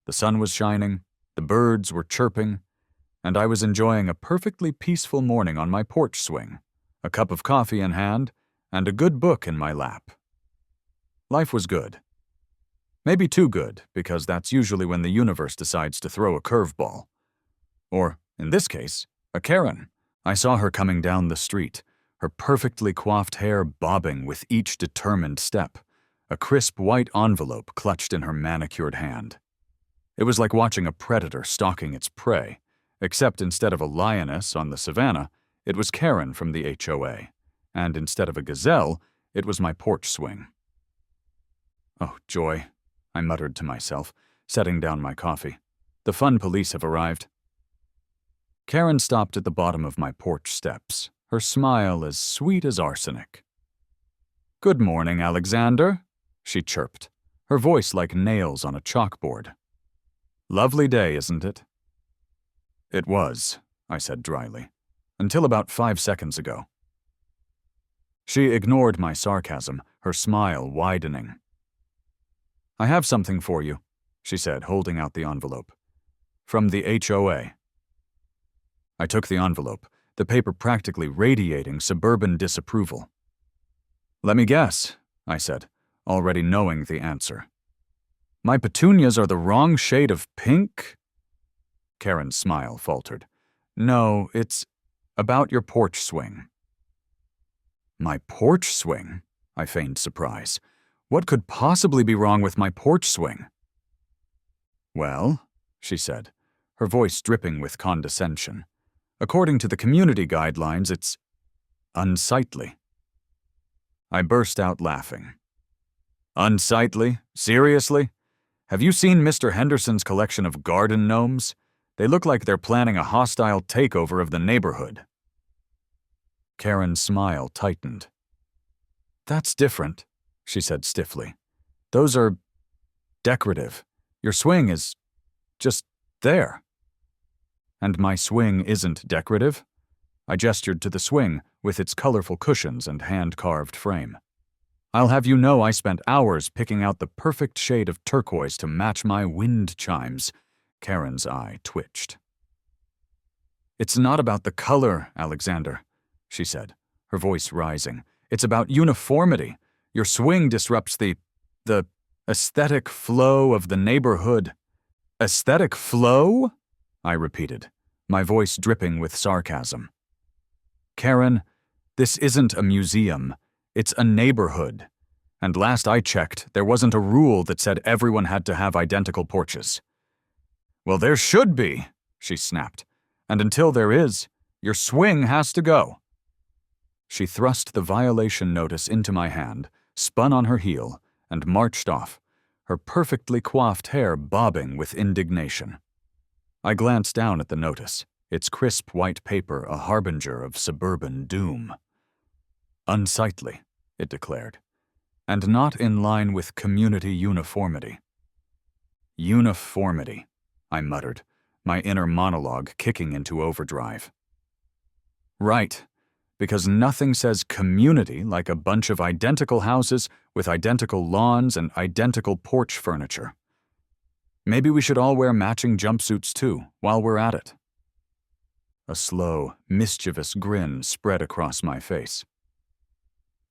The sun was shining, the birds were chirping, and I was enjoying a perfectly peaceful morning on my porch swing, a cup of coffee in hand, and a good book in my lap. Life was good. Maybe too good, because that's usually when the universe decides to throw a curveball. Or, in this case, a Karen. I saw her coming down the street, her perfectly coiffed hair bobbing with each determined step, a crisp white envelope clutched in her manicured hand. It was like watching a predator stalking its prey, except instead of a lioness on the savannah, it was Karen from the HOA, and instead of a gazelle, it was my porch swing. Oh, joy, I muttered to myself, setting down my coffee. The fun police have arrived. Karen stopped at the bottom of my porch steps, her smile as sweet as arsenic. "Good morning, Alexander," she chirped, her voice like nails on a chalkboard. "Lovely day, isn't it?" "It was," I said dryly, "until about 5 seconds ago." She ignored my sarcasm, her smile widening. "I have something for you," she said, holding out the envelope. "From the HOA." I took the envelope, the paper practically radiating suburban disapproval. "Let me guess," I said, already knowing the answer. "My petunias are the wrong shade of pink?" Karen's smile faltered. "No, it's about your porch swing." "My porch swing?" I feigned surprise. "What could possibly be wrong with my porch swing?" "Well," she said, her voice dripping with condescension, "according to the community guidelines, it's unsightly." I burst out laughing. "Unsightly? Seriously? Have you seen Mr. Henderson's collection of garden gnomes? They look like they're planning a hostile takeover of the neighborhood." Karen's smile tightened. "That's different," she said stiffly. "Those are decorative. Your swing is just there." "And my swing isn't decorative?" I gestured to the swing with its colorful cushions and hand-carved frame. "I'll have you know I spent hours picking out the perfect shade of turquoise to match my wind chimes." Karen's eye twitched. "It's not about the color, Alexander," she said, her voice rising. "It's about uniformity. Your swing disrupts the aesthetic flow of the neighborhood." "Aesthetic flow?" I repeated, my voice dripping with sarcasm. "Karen, this isn't a museum. It's a neighborhood. And last I checked, there wasn't a rule that said everyone had to have identical porches." "Well, there should be," she snapped. "And until there is, your swing has to go." She thrust the violation notice into my hand, spun on her heel, and marched off, her perfectly coiffed hair bobbing with indignation. I glanced down at the notice, its crisp white paper a harbinger of suburban doom. "Unsightly," it declared, "and not in line with community uniformity." "Uniformity," I muttered, my inner monologue kicking into overdrive. "Right, because nothing says community like a bunch of identical houses with identical lawns and identical porch furniture. Maybe we should all wear matching jumpsuits too, while we're at it." A slow, mischievous grin spread across my face.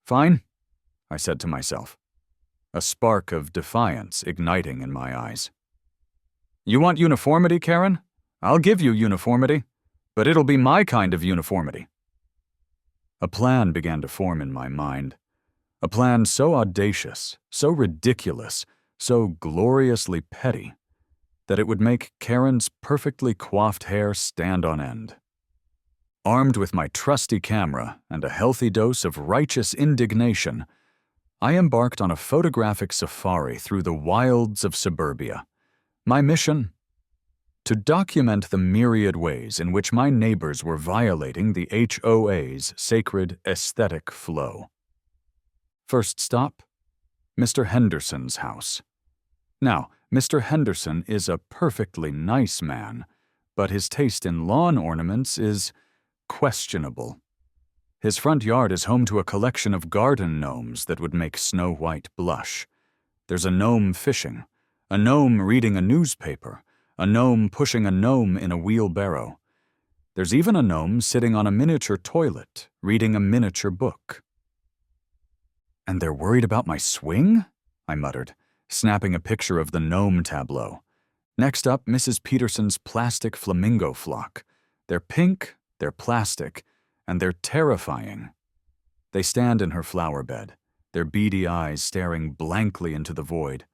"Fine," I said to myself, a spark of defiance igniting in my eyes. "You want uniformity, Karen? I'll give you uniformity, but it'll be my kind of uniformity." A plan began to form in my mind. A plan so audacious, so ridiculous, so gloriously petty, that it would make Karen's perfectly coiffed hair stand on end. Armed with my trusty camera and a healthy dose of righteous indignation, I embarked on a photographic safari through the wilds of suburbia. My mission? To document the myriad ways in which my neighbors were violating the HOA's sacred aesthetic flow. First stop, Mr. Henderson's house. Now, Mr. Henderson is a perfectly nice man, but his taste in lawn ornaments is questionable. His front yard is home to a collection of garden gnomes that would make Snow White blush. There's a gnome fishing, a gnome reading a newspaper, a gnome pushing a gnome in a wheelbarrow. There's even a gnome sitting on a miniature toilet, reading a miniature book. "And they're worried about my swing?" I muttered, snapping a picture of the gnome tableau. Next up, Mrs. Peterson's plastic flamingo flock. They're pink, they're plastic, and they're terrifying. They stand in her flower bed, their beady eyes staring blankly into the void,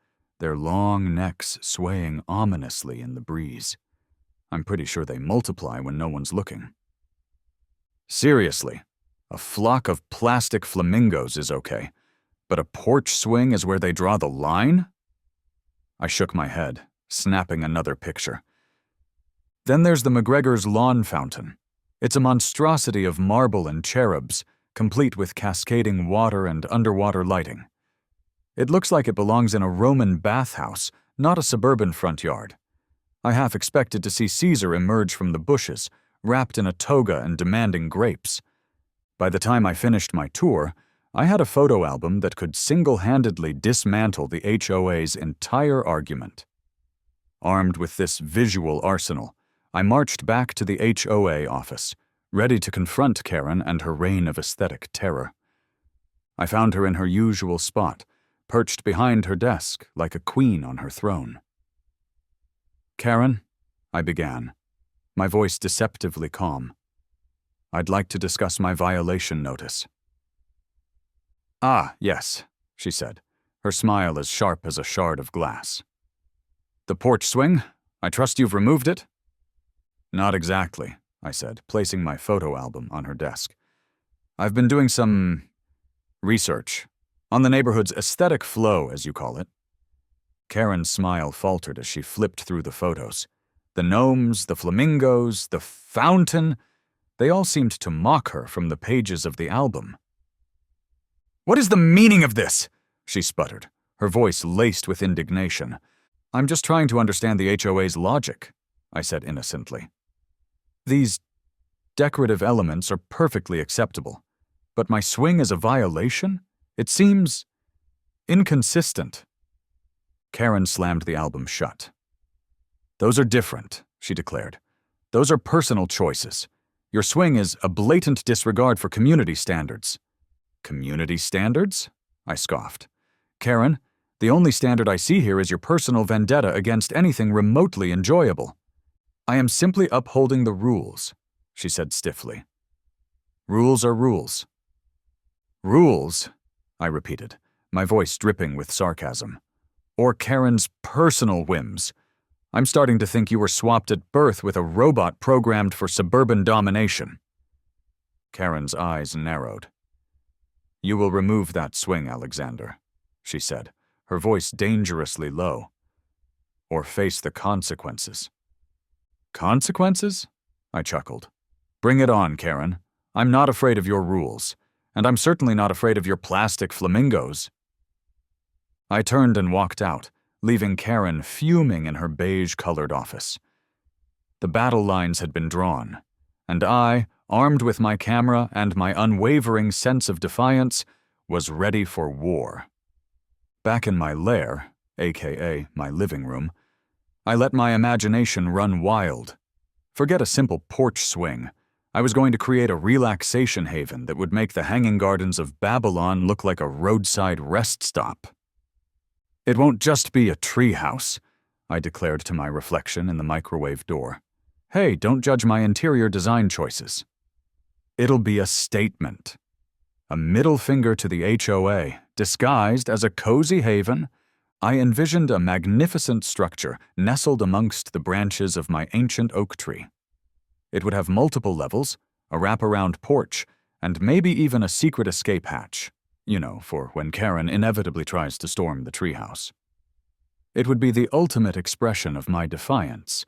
their long necks swaying ominously in the breeze. I'm pretty sure they multiply when no one's looking. Seriously, a flock of plastic flamingos is okay, but a porch swing is where they draw the line? I shook my head, snapping another picture. Then there's the McGregor's lawn fountain. It's a monstrosity of marble and cherubs, complete with cascading water and underwater lighting. It looks like it belongs in a Roman bathhouse, not a suburban front yard. I half expected to see Caesar emerge from the bushes, wrapped in a toga and demanding grapes. By the time I finished my tour, I had a photo album that could single-handedly dismantle the HOA's entire argument. Armed with this visual arsenal, I marched back to the HOA office, ready to confront Karen and her reign of aesthetic terror. I found her in her usual spot, perched behind her desk like a queen on her throne. "Karen," I began, my voice deceptively calm. "I'd like to discuss my violation notice." "Ah, yes," she said, her smile as sharp as a shard of glass. "The porch swing? I trust you've removed it?" "Not exactly," I said, placing my photo album on her desk. "I've been doing some research on the neighborhood's aesthetic flow, as you call it." Karen's smile faltered as she flipped through the photos. The gnomes, the flamingos, the fountain, they all seemed to mock her from the pages of the album. "What is the meaning of this?" she sputtered, her voice laced with indignation. "I'm just trying to understand the HOA's logic," I said innocently. "These decorative elements are perfectly acceptable, but my swing is a violation? It seems inconsistent." Karen slammed the album shut. "Those are different," she declared. "Those are personal choices. Your swing is a blatant disregard for community standards." "Community standards?" I scoffed. "Karen, the only standard I see here is your personal vendetta against anything remotely enjoyable." "I am simply upholding the rules," she said stiffly. "Rules are rules." "Rules?" I repeated, my voice dripping with sarcasm. "Or Karen's personal whims. I'm starting to think you were swapped at birth with a robot programmed for suburban domination." Karen's eyes narrowed. "You will remove that swing, Alexander," she said, her voice dangerously low. "Or face the consequences." "Consequences?" I chuckled. "Bring it on, Karen. I'm not afraid of your rules, and I'm certainly not afraid of your plastic flamingos." I turned and walked out, leaving Karen fuming in her beige-colored office. The battle lines had been drawn, and I, armed with my camera and my unwavering sense of defiance, was ready for war. Back in my lair, aka my living room, I let my imagination run wild. Forget a simple porch swing. I was going to create a relaxation haven that would make the Hanging Gardens of Babylon look like a roadside rest stop. "It won't just be a treehouse," I declared to my reflection in the microwave door. "Hey, don't judge my interior design choices." "It'll be a statement. A middle finger to the HOA, disguised as a cozy haven. I envisioned a magnificent structure nestled amongst the branches of my ancient oak tree. It would have multiple levels, a wraparound porch, and maybe even a secret escape hatch. You know, for when Karen inevitably tries to storm the treehouse. It would be the ultimate expression of my defiance,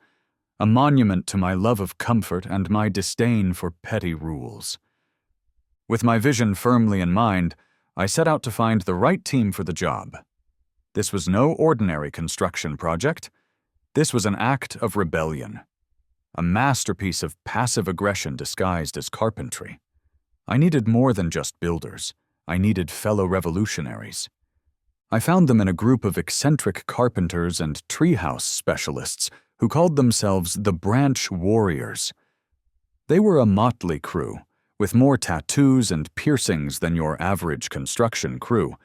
a monument to my love of comfort and my disdain for petty rules. With my vision firmly in mind, I set out to find the right team for the job. This was no ordinary construction project. This was an act of rebellion, a masterpiece of passive aggression disguised as carpentry. I needed more than just builders. I needed fellow revolutionaries. I found them in a group of eccentric carpenters and treehouse specialists who called themselves the Branch Warriors. They were a motley crew, with more tattoos and piercings than your average construction crew,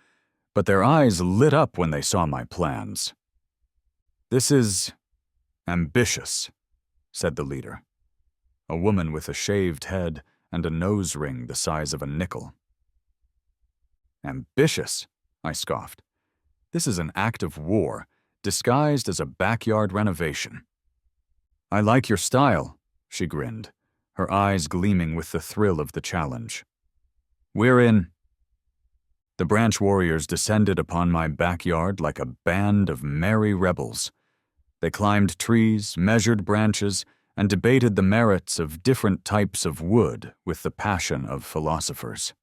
but their eyes lit up when they saw my plans. "This is ambitious," said the leader, a woman with a shaved head and a nose ring the size of a nickel. "Ambitious?" I scoffed. "This is an act of war, disguised as a backyard renovation." "I like your style," she grinned, her eyes gleaming with the thrill of the challenge. "We're in." The Branch Warriors descended upon my backyard like a band of merry rebels. They climbed trees, measured branches, and debated the merits of different types of wood with the passion of philosophers.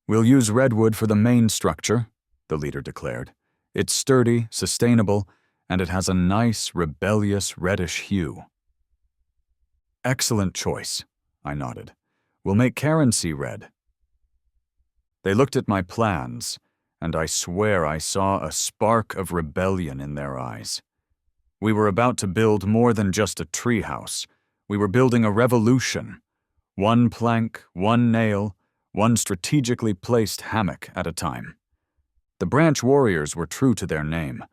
"We'll use redwood for the main structure," the leader declared. "It's sturdy, sustainable, and it has a nice, rebellious reddish hue." "Excellent choice," I nodded. "We'll make Karen see red." They looked at my plans, and I swear I saw a spark of rebellion in their eyes. We were about to build more than just a treehouse. We were building a revolution. One plank, one nail, one strategically placed hammock at a time. The Branch Warriors were true to their name.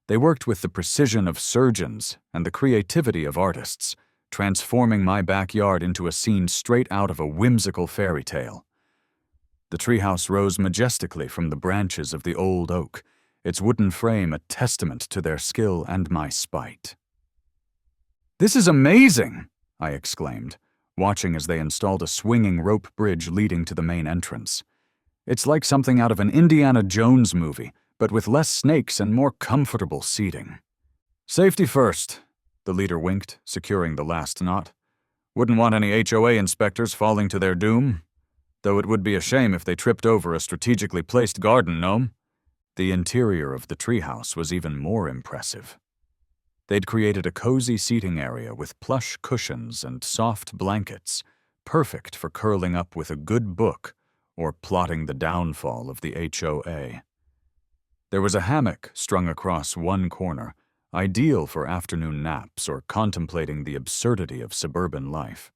They worked with the precision of surgeons and the creativity of artists, transforming my backyard into a scene straight out of a whimsical fairy tale. The treehouse rose majestically from the branches of the old oak, its wooden frame a testament to their skill and my spite. "This is amazing!" I exclaimed, watching as they installed a swinging rope bridge leading to the main entrance. "It's like something out of an Indiana Jones movie, but with less snakes and more comfortable seating." "Safety first," the leader winked, securing the last knot. "Wouldn't want any HOA inspectors falling to their doom. Though it would be a shame if they tripped over a strategically placed garden gnome." The interior of the treehouse was even more impressive. They'd created a cozy seating area with plush cushions and soft blankets, perfect for curling up with a good book or plotting the downfall of the HOA. There was a hammock strung across one corner, ideal for afternoon naps or contemplating the absurdity of suburban life.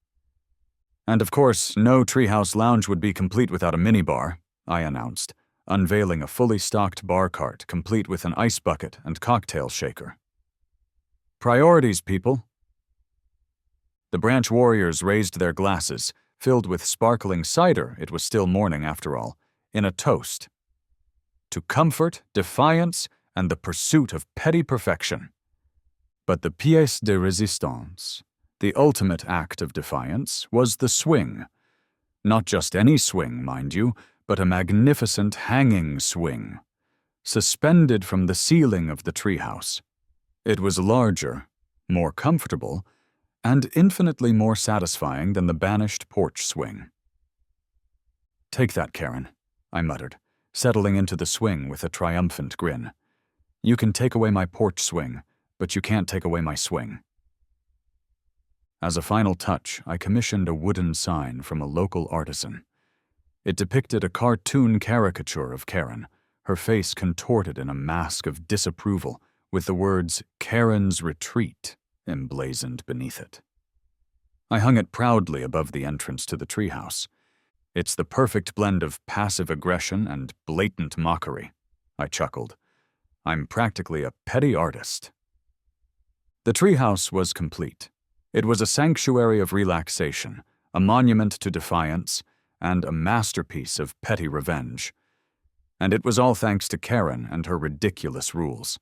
"And of course, no treehouse lounge would be complete without a minibar," I announced, unveiling a fully stocked bar cart complete with an ice bucket and cocktail shaker. "Priorities, people." The Branch Warriors raised their glasses, filled with sparkling cider, it was still morning after all, in a toast. To comfort, defiance, and the pursuit of petty perfection. But the pièce de résistance, the ultimate act of defiance, was the swing. Not just any swing, mind you, but a magnificent hanging swing, suspended from the ceiling of the treehouse. It was larger, more comfortable, and infinitely more satisfying than the banished porch swing. "Take that, Karen," I muttered, settling into the swing with a triumphant grin. "You can take away my porch swing, but you can't take away my swing." As a final touch, I commissioned a wooden sign from a local artisan. It depicted a cartoon caricature of Karen, her face contorted in a mask of disapproval, with the words "Karen's Retreat" emblazoned beneath it. I hung it proudly above the entrance to the treehouse. "It's the perfect blend of passive aggression and blatant mockery," I chuckled. "I'm practically a petty artist." The treehouse was complete. It was a sanctuary of relaxation, a monument to defiance, and a masterpiece of petty revenge. And it was all thanks to Karen and her ridiculous rules.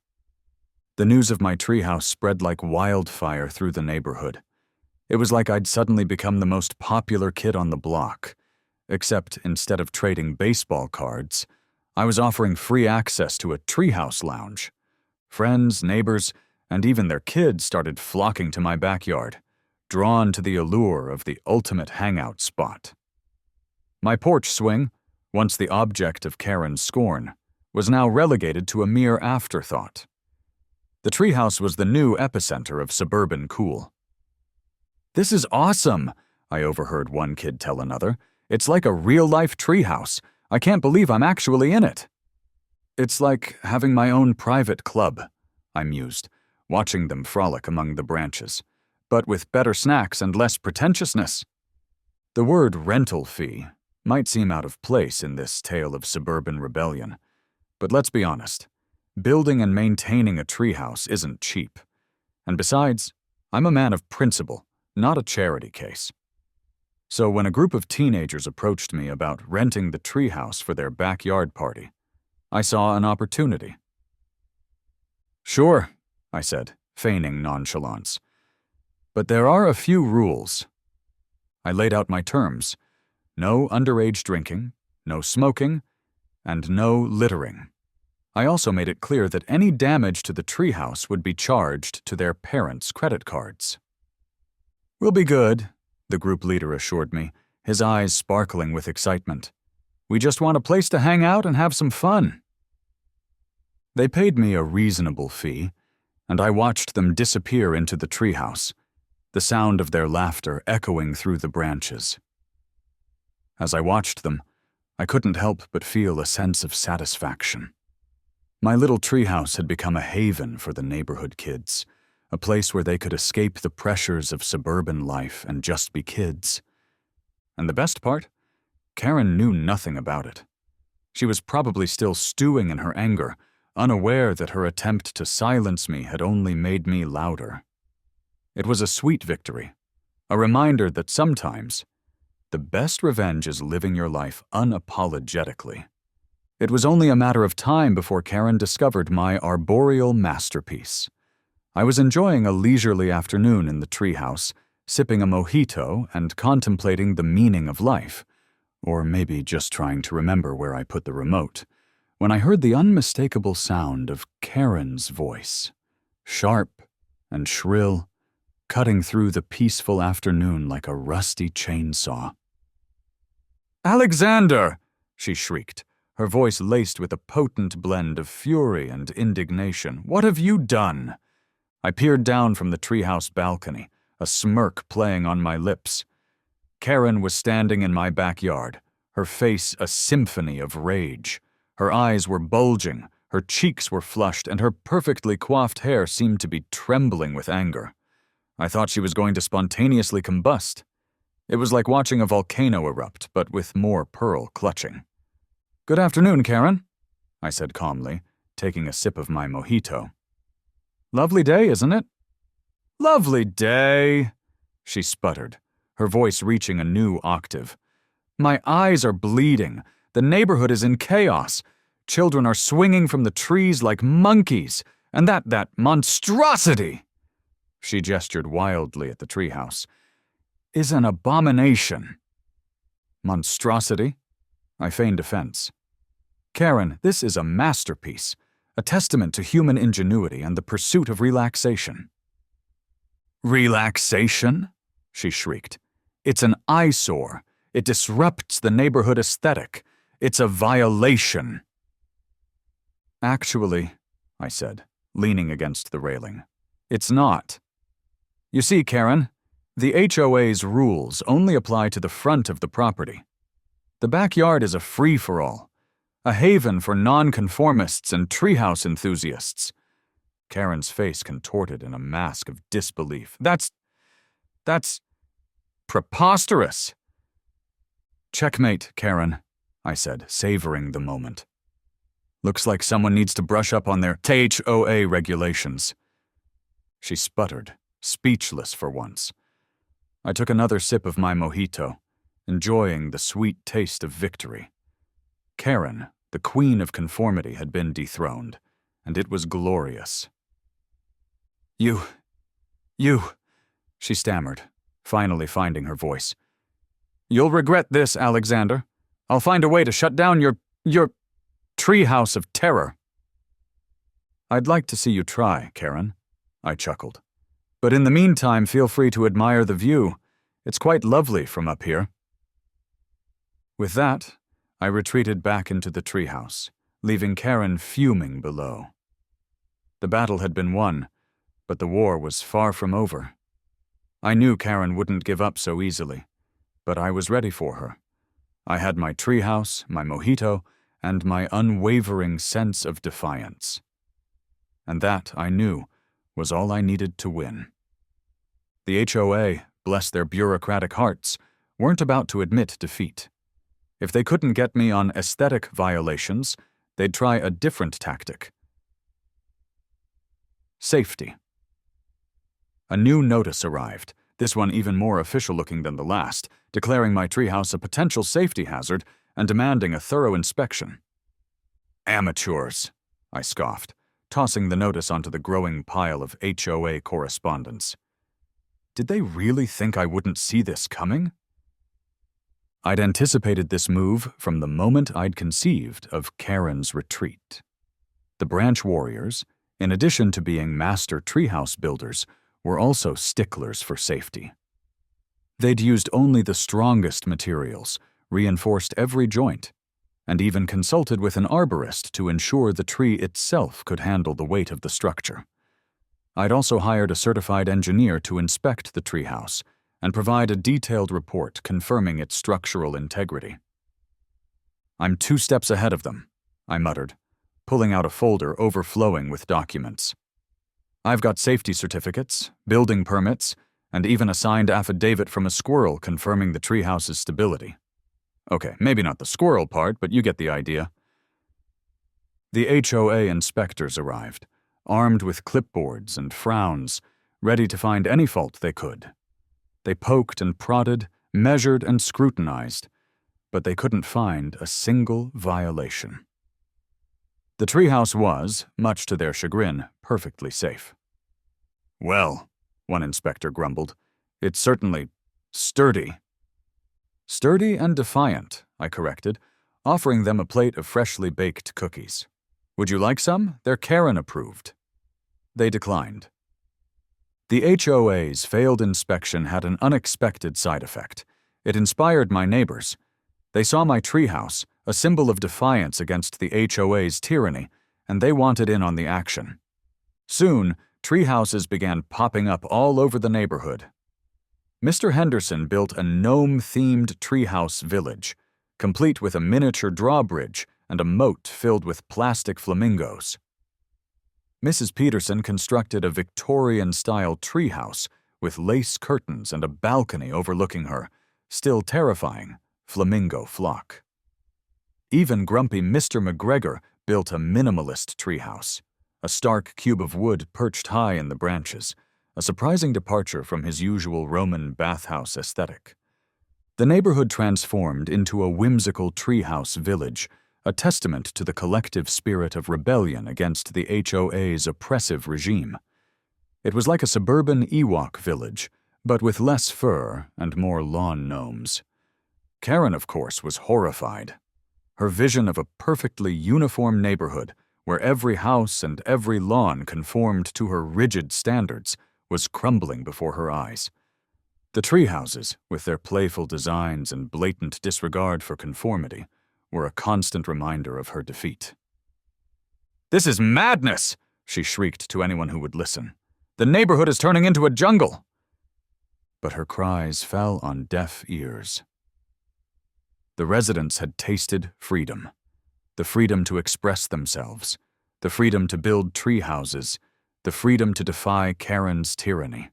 The news of my treehouse spread like wildfire through the neighborhood. It was like I'd suddenly become the most popular kid on the block, except instead of trading baseball cards, I was offering free access to a treehouse lounge. Friends, neighbors, and even their kids started flocking to my backyard, drawn to the allure of the ultimate hangout spot. My porch swing, once the object of Karen's scorn, was now relegated to a mere afterthought. The treehouse was the new epicenter of suburban cool. "This is awesome," I overheard one kid tell another. "It's like a real-life treehouse. I can't believe I'm actually in it." It's like having my own private club, I mused, watching them frolic among the branches, but with better snacks and less pretentiousness. The word rental fee might seem out of place in this tale of suburban rebellion, but let's be honest, building and maintaining a treehouse isn't cheap. And besides, I'm a man of principle, not a charity case. So when a group of teenagers approached me about renting the treehouse for their backyard party, I saw an opportunity. "Sure," I said, feigning nonchalance. "But there are a few rules." I laid out my terms: no underage drinking, no smoking, and no littering. I also made it clear that any damage to the treehouse would be charged to their parents' credit cards. "We'll be good," the group leader assured me, his eyes sparkling with excitement. "We just want a place to hang out and have some fun." They paid me a reasonable fee, and I watched them disappear into the treehouse, the sound of their laughter echoing through the branches. As I watched them, I couldn't help but feel a sense of satisfaction. My little treehouse had become a haven for the neighborhood kids, a place where they could escape the pressures of suburban life and just be kids. And the best part? Karen knew nothing about it. She was probably still stewing in her anger, unaware that her attempt to silence me had only made me louder. It was a sweet victory, a reminder that sometimes the best revenge is living your life unapologetically. It was only a matter of time before Karen discovered my arboreal masterpiece. I was enjoying a leisurely afternoon in the treehouse, sipping a mojito and contemplating the meaning of life, or maybe just trying to remember where I put the remote, when I heard the unmistakable sound of Karen's voice, sharp and shrill, cutting through the peaceful afternoon like a rusty chainsaw. "Alexander!" she shrieked, her voice laced with a potent blend of fury and indignation. "What have you done?" I peered down from the treehouse balcony, a smirk playing on my lips. Karen was standing in my backyard, her face a symphony of rage. Her eyes were bulging, her cheeks were flushed, and her perfectly coiffed hair seemed to be trembling with anger. I thought she was going to spontaneously combust. It was like watching a volcano erupt, but with more pearl clutching. "Good afternoon, Karen," I said calmly, taking a sip of my mojito. "Lovely day, isn't it?" "Lovely day," she sputtered, her voice reaching a new octave. "My eyes are bleeding. The neighborhood is in chaos. Children are swinging from the trees like monkeys, and that monstrosity," she gestured wildly at the treehouse, "is an abomination." "Monstrosity?" I feigned offense. "Karen, this is a masterpiece, a testament to human ingenuity and the pursuit of relaxation." "Relaxation?" she shrieked. "It's an eyesore. It disrupts the neighborhood aesthetic. It's a violation." "Actually," I said, leaning against the railing, "it's not. You see, Karen, the HOA's rules only apply to the front of the property. The backyard is a free-for-all, a haven for nonconformists and treehouse enthusiasts." Karen's face contorted in a mask of disbelief. That's preposterous." "Checkmate, Karen," I said, savoring the moment. "Looks like someone needs to brush up on their HOA regulations." She sputtered, speechless for once. I took another sip of my mojito, enjoying the sweet taste of victory. Karen, the queen of conformity, had been dethroned, and it was glorious. You, she stammered, finally finding her voice. "You'll regret this, Alexander. I'll find a way to shut down your treehouse of terror." "I'd like to see you try, Karen," I chuckled. "But in the meantime, feel free to admire the view. It's quite lovely from up here." With that, I retreated back into the treehouse, leaving Karen fuming below. The battle had been won, but the war was far from over. I knew Karen wouldn't give up so easily, but I was ready for her. I had my treehouse, my mojito, and my unwavering sense of defiance. And that, I knew, was all I needed to win. The HOA, bless their bureaucratic hearts, weren't about to admit defeat. If they couldn't get me on aesthetic violations, they'd try a different tactic. Safety. A new notice arrived, this one even more official-looking than the last, declaring my treehouse a potential safety hazard and demanding a thorough inspection. Amateurs, I scoffed, tossing the notice onto the growing pile of HOA correspondence. Did they really think I wouldn't see this coming? I'd anticipated this move from the moment I'd conceived of Karen's retreat. The branch warriors, in addition to being master treehouse builders, were also sticklers for safety. They'd used only the strongest materials, reinforced every joint, and even consulted with an arborist to ensure the tree itself could handle the weight of the structure. I'd also hired a certified engineer to inspect the treehouse and provide a detailed report confirming its structural integrity. I'm 2 steps ahead of them, I muttered, pulling out a folder overflowing with documents. I've got safety certificates, building permits, and even a signed affidavit from a squirrel confirming the treehouse's stability. Okay, maybe not the squirrel part, but you get the idea. The HOA inspectors arrived, armed with clipboards and frowns, ready to find any fault they could. They poked and prodded, measured and scrutinized, but they couldn't find a single violation. The treehouse was, much to their chagrin, perfectly safe. Well, one inspector grumbled, it's certainly sturdy. Sturdy and defiant, I corrected, offering them a plate of freshly baked cookies. Would you like some? They're Karen approved. They declined. The HOA's failed inspection had an unexpected side effect. It inspired my neighbors. They saw my treehouse, a symbol of defiance against the HOA's tyranny, and they wanted in on the action. Soon, treehouses began popping up all over the neighborhood. Mr. Henderson built a gnome-themed treehouse village, complete with a miniature drawbridge and a moat filled with plastic flamingos. Mrs. Peterson constructed a Victorian-style treehouse with lace curtains and a balcony overlooking her, still terrifying, flamingo flock. Even grumpy Mr. McGregor built a minimalist treehouse, a stark cube of wood perched high in the branches, a surprising departure from his usual Roman bathhouse aesthetic. The neighborhood transformed into a whimsical treehouse village, a testament to the collective spirit of rebellion against the HOA's oppressive regime. It was like a suburban Ewok village, but with less fur and more lawn gnomes. Karen, of course, was horrified. Her vision of a perfectly uniform neighborhood, where every house and every lawn conformed to her rigid standards, was crumbling before her eyes. The treehouses, with their playful designs and blatant disregard for conformity, were a constant reminder of her defeat. "This is madness!" she shrieked to anyone who would listen. "The neighborhood is turning into a jungle!" But her cries fell on deaf ears. The residents had tasted freedom. The freedom to express themselves, the freedom to build tree houses, the freedom to defy Karen's tyranny.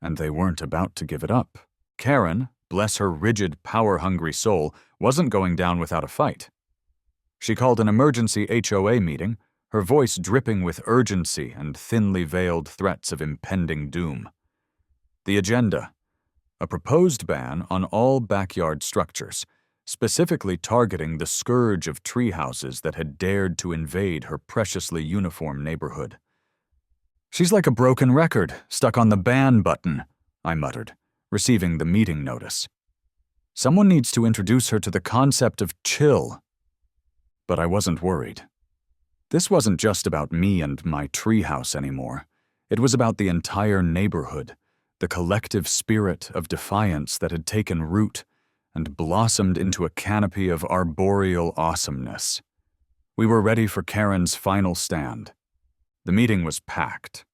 And they weren't about to give it up. Karen, bless her rigid, power-hungry soul, wasn't going down without a fight. She called an emergency HOA meeting, her voice dripping with urgency and thinly veiled threats of impending doom. The agenda: a proposed ban on all backyard structures, specifically targeting the scourge of treehouses that had dared to invade her preciously uniform neighborhood. "She's like a broken record, stuck on the ban button," I muttered, receiving the meeting notice. "Someone needs to introduce her to the concept of chill." But I wasn't worried. This wasn't just about me and my treehouse anymore. It was about the entire neighborhood, the collective spirit of defiance that had taken root and blossomed into a canopy of arboreal awesomeness. We were ready for Karen's final stand. The meeting was packed.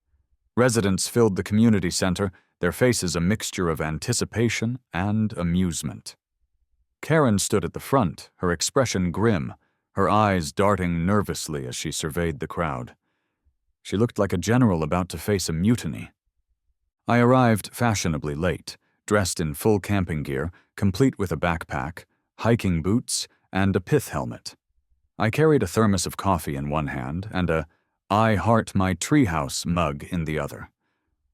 Residents filled the community center, their faces a mixture of anticipation and amusement. Karen stood at the front, her expression grim, her eyes darting nervously as she surveyed the crowd. She looked like a general about to face a mutiny. I arrived fashionably late, dressed in full camping gear, complete with a backpack, hiking boots, and a pith helmet. I carried a thermos of coffee in one hand and a "I Heart My Treehouse" mug in the other.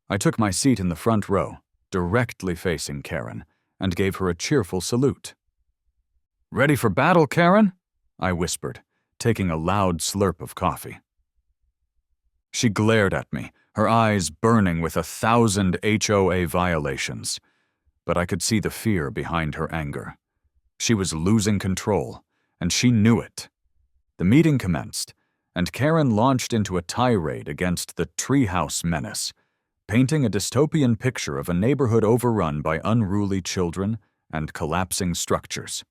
I took my seat in the front row, directly facing Karen, and gave her a cheerful salute. "Ready for battle, Karen?" I whispered, taking a loud slurp of coffee. She glared at me, her eyes burning with 1,000 HOA violations, but I could see the fear behind her anger. She was losing control, and she knew it. The meeting commenced, and Karen launched into a tirade against the Treehouse menace, painting a dystopian picture of a neighborhood overrun by unruly children and collapsing structures.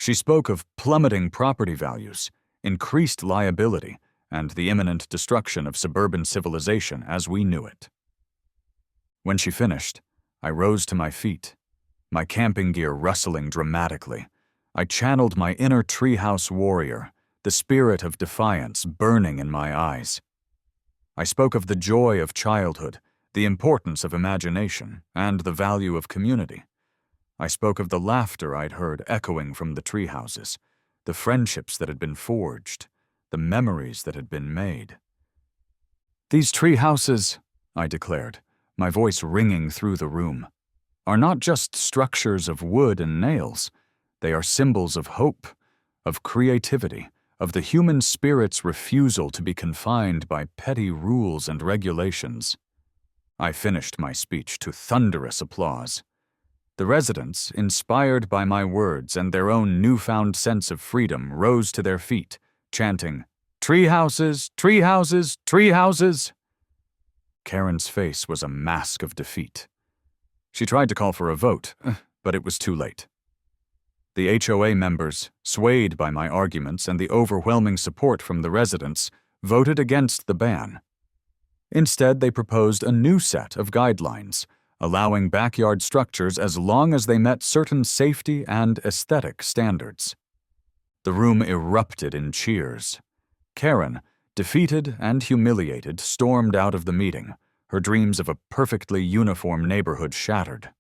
She spoke of plummeting property values, increased liability, and the imminent destruction of suburban civilization as we knew it. When she finished, I rose to my feet, my camping gear rustling dramatically. I channeled my inner treehouse warrior, the spirit of defiance burning in my eyes. I spoke of the joy of childhood, the importance of imagination, and the value of community. I spoke of the laughter I'd heard echoing from the treehouses, the friendships that had been forged, the memories that had been made. "These treehouses," I declared, my voice ringing through the room, "are not just structures of wood and nails. They are symbols of hope, of creativity, of the human spirit's refusal to be confined by petty rules and regulations." I finished my speech to thunderous applause. The residents, inspired by my words and their own newfound sense of freedom, rose to their feet, chanting, "Treehouses, treehouses, treehouses!" Karen's face was a mask of defeat. She tried to call for a vote, but it was too late. The HOA members, swayed by my arguments and the overwhelming support from the residents, voted against the ban. Instead, they proposed a new set of guidelines, allowing backyard structures as long as they met certain safety and aesthetic standards. The room erupted in cheers. Karen, defeated and humiliated, stormed out of the meeting, her dreams of a perfectly uniform neighborhood shattered.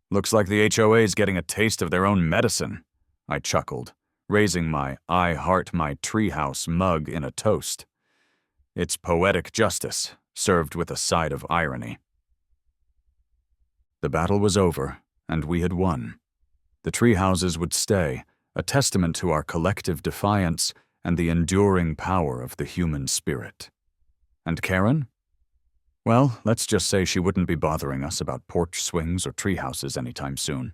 "Looks like the HOA's getting a taste of their own medicine," I chuckled, raising my "I Heart My Treehouse" mug in a toast. It's poetic justice, served with a side of irony. The battle was over, and we had won. The treehouses would stay, a testament to our collective defiance and the enduring power of the human spirit. And Karen? Well, let's just say she wouldn't be bothering us about porch swings or treehouses anytime soon.